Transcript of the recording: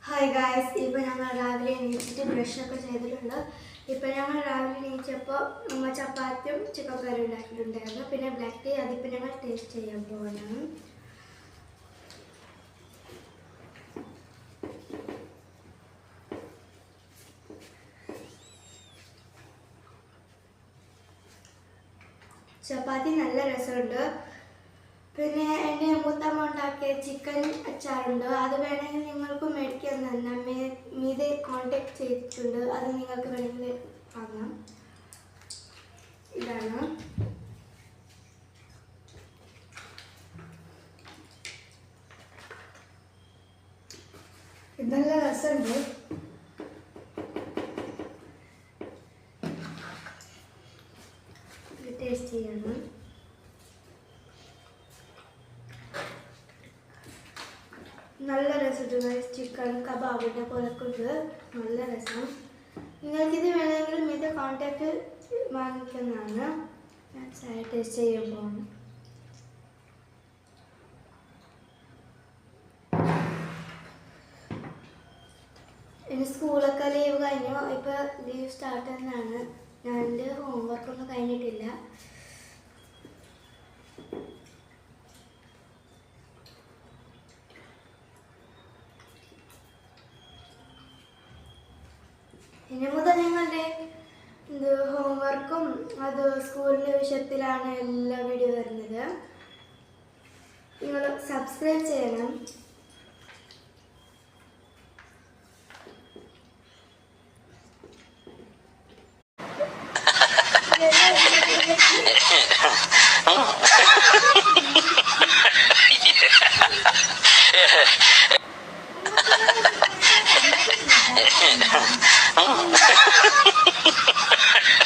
Hi guys, ഇപ്പോൾ ഞങ്ങൾ രാവിലെ എണീച്ചിട്ട് ബ്രഷൊക്കെ ചെയ്തിട്ടുണ്ട്. ഇപ്പോൾ ഞങ്ങൾ രാവിലെ എണീച്ചപ്പോൾ ചപ്പാത്തിയും ചിക്കൻ കറി ഉണ്ടാക്കിയിട്ടുണ്ടായിരുന്നു. പിന്നെ ബ്ലാക്ക് ടീ, അതിപ്പോൾ ഞങ്ങൾ ടേസ്റ്റ് ചെയ്യാൻ പോവാണ്. ചപ്പാത്തി നല്ല രസമുണ്ട്. പിന്നെ എൻ്റെ മൂത്തമ്മ ഉണ്ടാക്കിയ ചിക്കൻ അച്ചാറുണ്ട്. അത് വേണമെങ്കിൽ നിങ്ങൾക്ക് മേടിക്കാൻ തന്നെ മീതെ കോൺടാക്ട് ചെയ്തിട്ടുണ്ട്. അത് നിങ്ങൾക്ക് വേണമെങ്കിൽ വാങ്ങാം. ഇതാണ് ഇത് നല്ല രസമുണ്ട്. ടേസ്റ്റ് ചെയ്യണം. നല്ല രസമുണ്ട്. ചിക്കൻ കബാബിൻ്റെ പോലൊക്കെ ഉണ്ട്. നല്ല രസം. നിങ്ങൾക്കിത് വേണമെങ്കിൽ ഇത് കോൺടാക്റ്റ് വാങ്ങിക്കുന്നതാണ്. ഞാൻ ചായ ടേസ്റ്റ് ചെയ്യാൻ പോകുന്നു. ഇനി സ്കൂളൊക്കെ ലീവ് കഴിഞ്ഞു. ഇപ്പോൾ ലീവ് സ്റ്റാർട്ട് ചെയ്യുന്നതാണ്. ഞാൻ എൻ്റെ ഹോംവർക്കൊന്നും കഴിഞ്ഞിട്ടില്ല. ഇനി മുതൽ ഞങ്ങളുടെ ഹോംവർക്കും അത് സ്കൂളിൻ്റെ വിഷയത്തിലാണ് എല്ലാ വീഡിയോ വരുന്നത്. നിങ്ങൾ സബ്സ്ക്രൈബ് ചെയ്യണം.